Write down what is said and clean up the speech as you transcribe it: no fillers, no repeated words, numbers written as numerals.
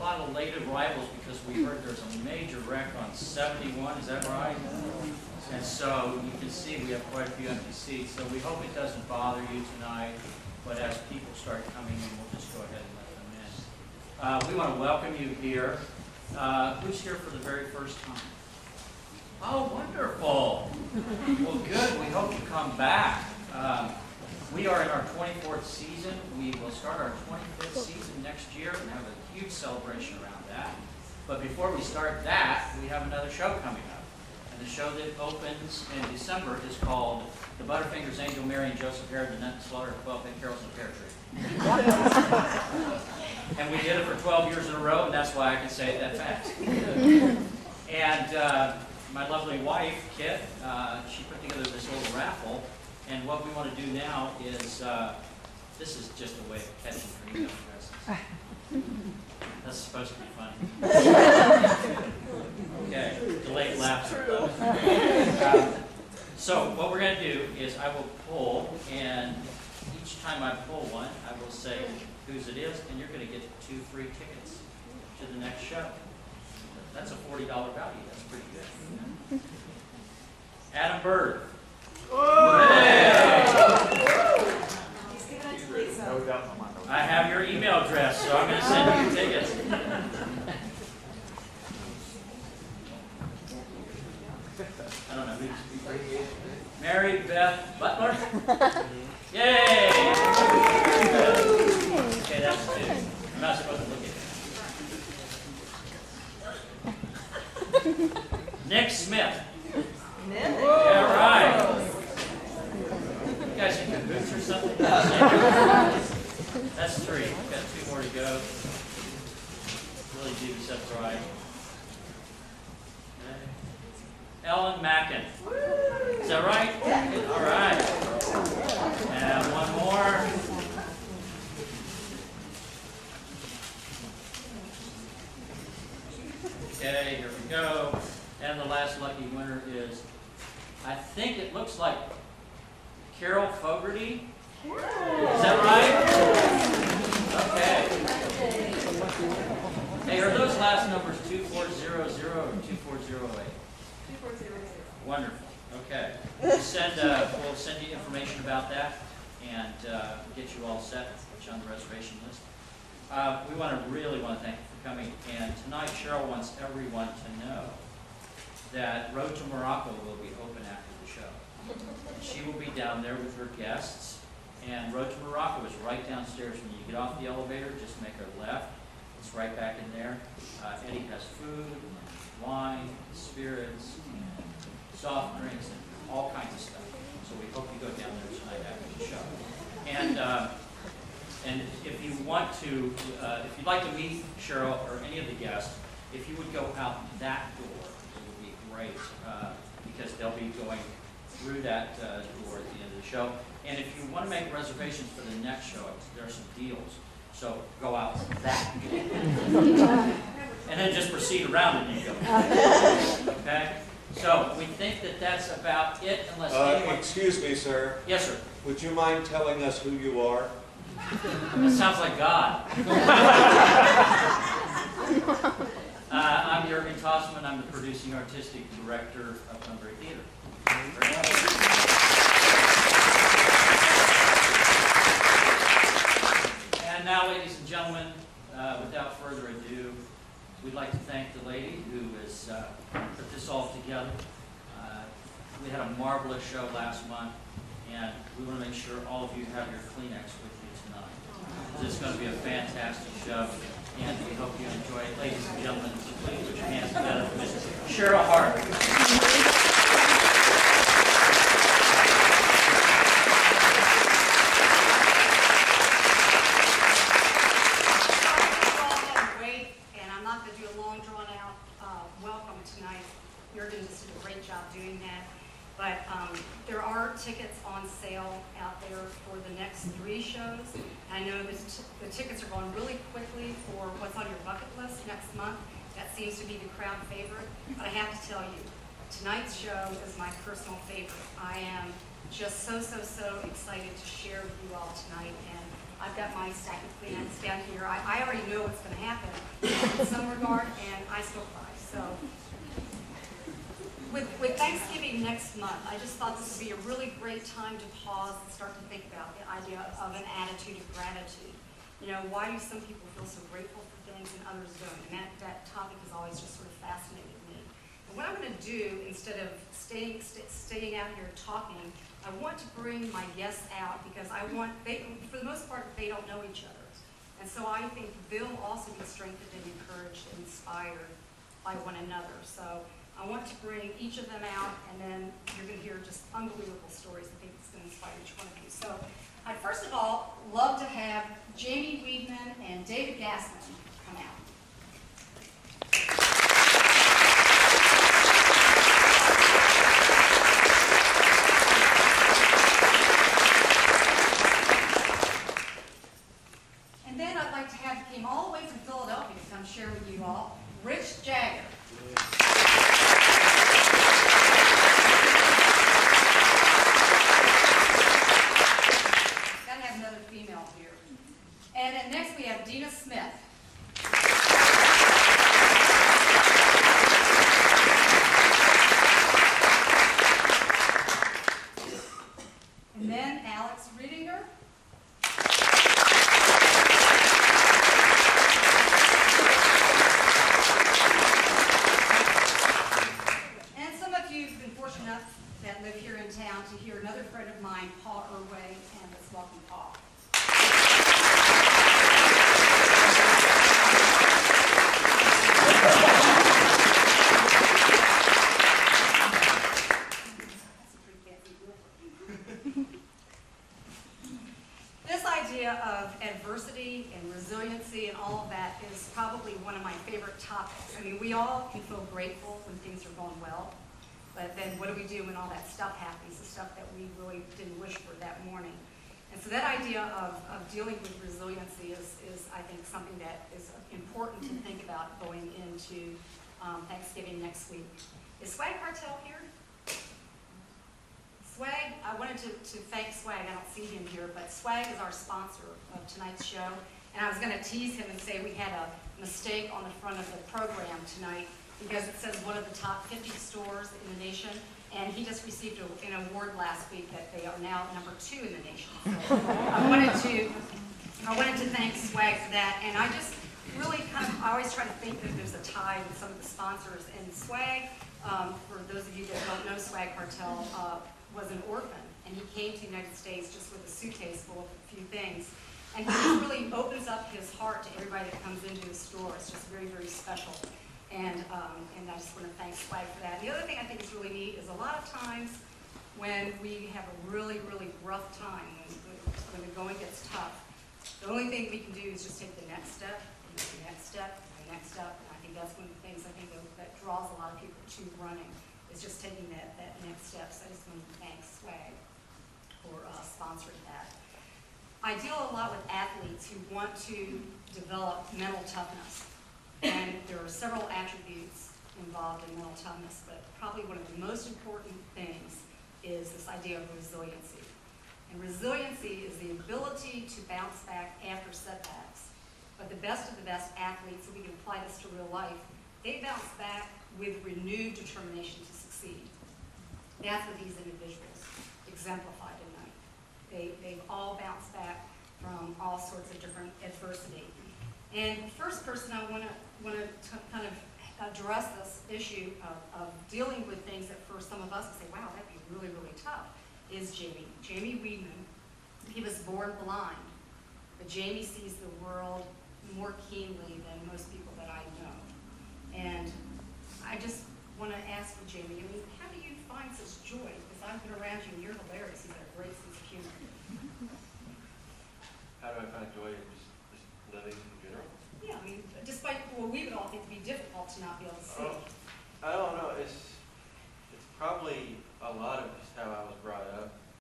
lot of late arrivals because we heard there's a major wreck on 71, is that right? And so you can see we have quite a few empty seats. So we hope it doesn't bother you tonight, but as people start coming in, we'll just go ahead and let them in. We want to welcome you here. Who's here for the very first time? Oh, wonderful. Well, good. We hope you come back. We are in our 24th season. We will start our 25th season next year and have a huge celebration around that. But before we start that, we have another show coming up. And the show that opens in December is called The Butterfingers, Angel Mary and Joseph Herod, the Nut Slaughter of 12 Big Carols and Pear Tree. And we did it for 12 years in a row, and that's why I can say it that fast. And my lovely wife, Kit, she put together this little raffle. And what we want to do now is, this is just a way of catching for email addresses. That's supposed to be funny. Okay, delayed laughter. So what we're going to do is I will pull, and each time I pull one, I will say whose it is, and you're going to get 2 free tickets to the next show. That's a $40 value. That's pretty good. Adam Bird. I have your email address, so I'm going to send you tickets. I don't know who's Mary Beth Butler. Yay! Okay, that's 2. I'm not supposed to look at it. Nick Smith. Yeah, right. You guys in cahoots or something? That's 3. We've got 2 more to go. Really do this up right. Okay. Ellen Mackin. Is that right? All right. And one more. Okay, here we go. And the last lucky winner is, I think it looks like Carol Fogarty. Is that right? Okay. Hey, are those last numbers 2400 or 2408? 2400. Wonderful. Okay. We'll send you information about that and get you all set, put you on the reservation list. We really want to thank you for coming. And tonight, Cheryl wants everyone to know that Road to Morocco will be open after the show. She will be down there with her guests, and Road to Morocco is right downstairs. When you get off the elevator, just make a left. It's right back in there. Eddie has food, and wine, and spirits, and soft drinks, and all kinds of stuff. So we hope you go down there tonight after the show. And if you want to, if you'd like to meet Cheryl or any of the guests, if you would go out that door, great, because they'll be going through that door at the end of the show. And if you want to make reservations for the next show, there are some deals. So go out that door. And then just proceed around and you go. Okay? So we think that that's about it, unless anyone... Excuse me, sir. Yes, sir. Would you mind telling us who you are? That sounds like God. I'm Jürgen Tossman. I'm the producing artistic director of Bunbury Theater. And now, ladies and gentlemen, without further ado, we'd like to thank the lady who has put this all together. We had a marvelous show last month, and we want to make sure all of you have your Kleenex with you tonight. This is going to be a fantastic show. And we hope you enjoy it. Ladies and gentlemen, please put your hands together for Mrs. Cheryl Hart. Great, and I'm not going to do a long drawn-out welcome tonight. Jürgen just did a great job doing that. But there are tickets on sale out there for the next 3 shows. I know the tickets are going really quickly for what's on your bucket list next month. That seems to be the crowd favorite. But I have to tell you, tonight's show is my personal favorite. I am just so excited to share with you all tonight. And I've got my stack of Kleenex down here. I already know what's going to happen in some regard, and I still cry. So with Thanksgiving next month, I just thought this would be a really great time to pause and start to think about the idea of an attitude of gratitude. You know, why do some people feel so grateful for things and others don't? And that topic has always just sort of fascinated me. And what I'm going to do, instead of staying out here talking, I want to bring my guests out because for the most part, they don't know each other. And so I think they'll also be strengthened and encouraged and inspired by one another. So I want to bring each of them out, and then you're going to hear just unbelievable stories. I think it's going to inspire each one of you. So I'd first of all love to have Jamie Weidman and David Gassman come out. And then I'd like to have, came all the way from Philadelphia to come share with you all, Rich Jagger. Gotta have another female here. And then next we have Dina Smith. And then Alex Riedinger. And some of you have been fortunate enough that live here in town to hear another friend of mine, Paul Irway, and let's welcome Paul. This idea of adversity and resiliency and all of that is probably one of my favorite topics. I mean, we all can feel grateful when things are going well, but then what do we do when all that stuff happens, the stuff that we really didn't wish for that morning? And so that idea of dealing with resiliency is, I think, something that is important to think about going into Thanksgiving next week. Is Swag Cartel here? Swag, I wanted to thank Swag. I don't see him here, but Swag is our sponsor of tonight's show. And I was going to tease him and say we had a mistake on the front of the program tonight because it says one of the top 50 stores in the nation. And he just received an award last week that they are now number 2 in the nation. So I wanted to thank Swag for that. And I just really I always try to think that there's a tie with some of the sponsors. And Swag, for those of you that don't know Swag Cartel, was an orphan, and he came to the United States just with a suitcase full of a few things. And he just really opens up his heart to everybody that comes into his store. It's just very, very special. And I just want to thank Swag for that. And the other thing I think is really neat is a lot of times when we have a really, really rough time, when the going gets tough, the only thing we can do is just take the next step, and the next step, and the next step. And I think that's one of the things I think that draws a lot of people to running. Is just taking that next step. So I just want to thank Swag for sponsoring that. I deal a lot with athletes who want to develop mental toughness. And there are several attributes involved in mental toughness, but probably one of the most important things is this idea of resiliency. And resiliency is the ability to bounce back after setbacks. But the best of the best athletes, if we can apply this to real life, they bounce back with renewed determination to succeed. That's what these individuals exemplify tonight. They've all bounced back from all sorts of different adversity. And the first person I want to kind of address this issue of dealing with things that for some of us would say, wow, that'd be really, really tough, is Jamie. Jamie Weidman. He was born blind, but Jamie sees the world more keenly than most people that I know. And I just want to ask you, Jamie, I mean, how do you find such joy? Because I've been around you and you're hilarious. You've got a great sense of humor. How do I find joy in just living in general? Yeah, I mean, despite what we would all think to be difficult to not be able to see. I don't know. It's probably